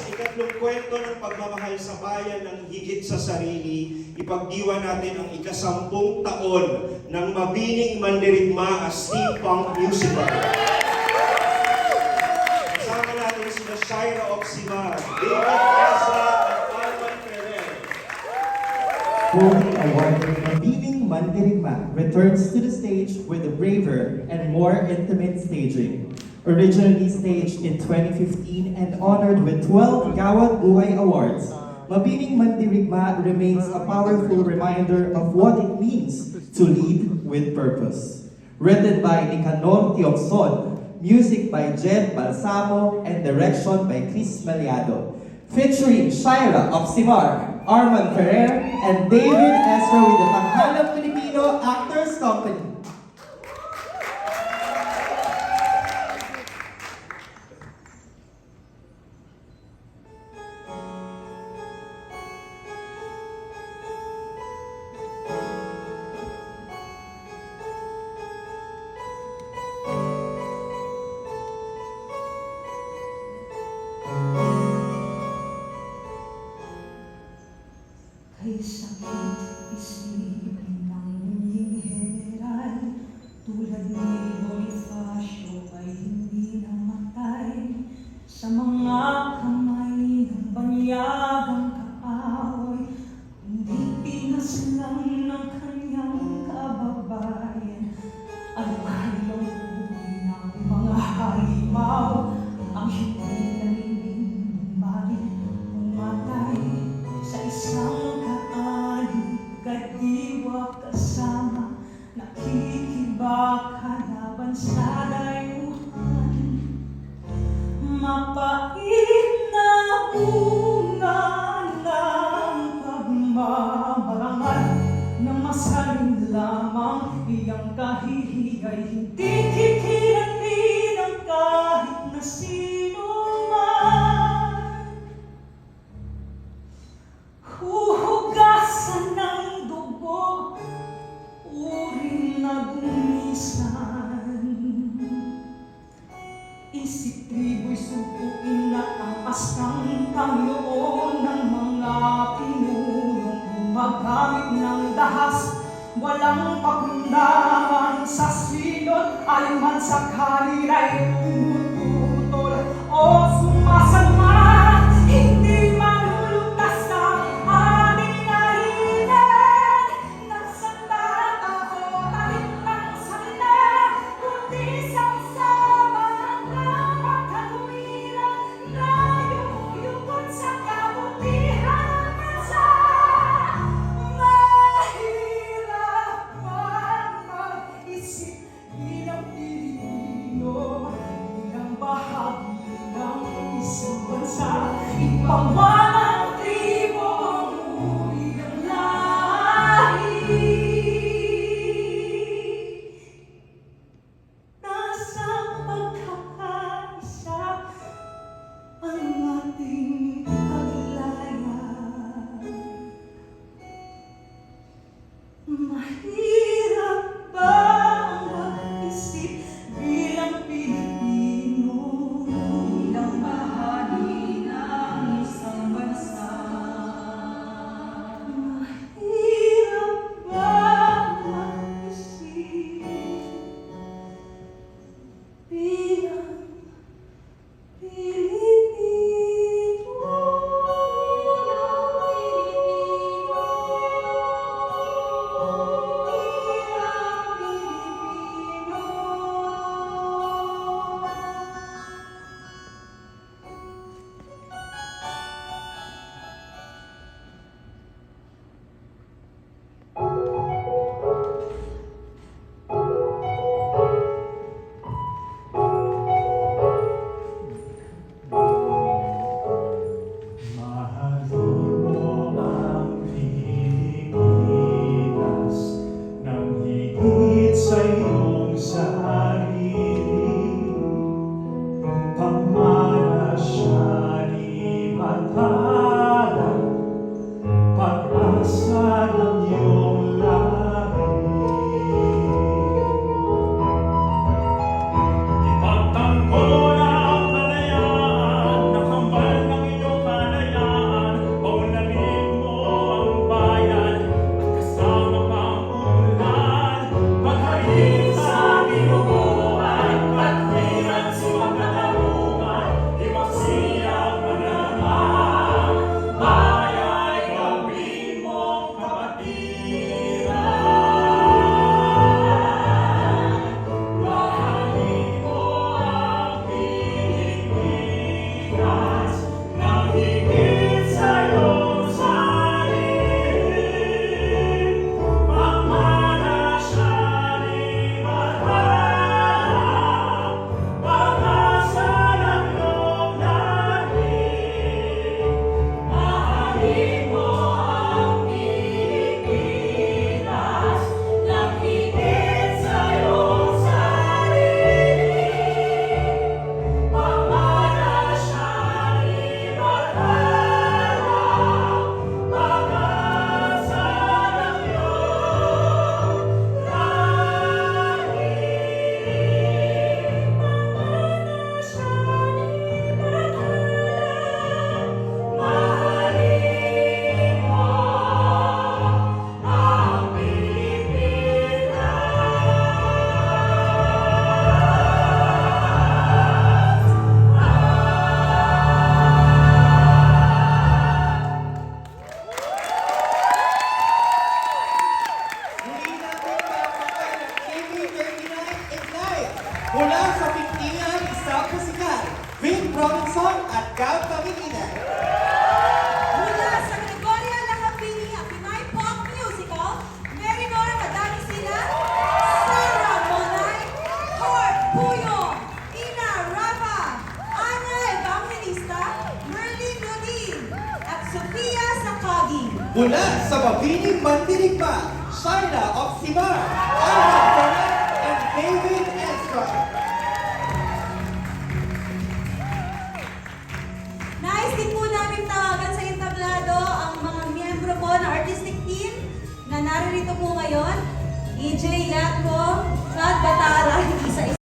Sa ikatlong kwento ng pagmamahal sa bayan ng higit sa sarili, ipagdiwa natin ang ika-10 taon ng Mabining Mandirigma as steampunk musical. Kasama natin sina Shaira Oximar, David Ezra, at Arman Ferrer. Tony award-winning Mabining Mandirigma returns to the stage with a braver and more intimate staging. Originally staged in 2015 and honored with 12 Gawad Buhay Awards, Mabining Mandirigma remains a powerful reminder of what it means to lead with purpose. Written by Nicanor Tiopson, music by Jed Balsamo, and direction by Chris Maliado. Featuring Shaira Oximar, Arman Ferrer, and David Ezra with the Tanghalang Filipino Actors Company. Kay sakit isipin ng yingheral, tulad ni Bonifacio ay hindi namatay sa mga kamay ng banyagang kaaway, kundi pinaslang ng kanyang kababayan. Ang kanilang buhay ng mga halimaw, ang hindi naninimbalik umatay sa isang kadiwa kasama, nakikibaka laban sa layuan. Mapait na bunga ng pagmamarangal, na masaling lamang iyang kahihiyay, hindi kikilatin ang kahit na sino man. Huhugasan ng dugo, uring na gumisan. Isip tribu'y supuin at ang astang Panginoon ng mga pinulong gumagamit ng dahas. Walang pakundangan sa silot, aliman sa kalira'y pututol o sumasama. Hindi malulutas ang aming narinig. Nagsandarat ako, talit ng salita, kundi sama-sama ang pagkaluwiran na yumuyukot sa kabutihan ng bansa. Mahirap man mag-isip bilang Pilipino, bilang bahagi ng isang bansa. Ipangwalang tribo ang uri ng lahi. Nasa pagkakaisa ang ating paglayan. Mahirap ba ang mag-isip bilang Pilipino, bilang bahagi ng isang bansa? Mula sa Mabining Mandirigma, Shaina Oximar, Arnold Ferrer, and David Ezra. Nais din po namin tawagan sa entablado ang mga miyembro po ng artistic team na naririto po ngayon. EJ Latco, Kat Batara, isa-isa.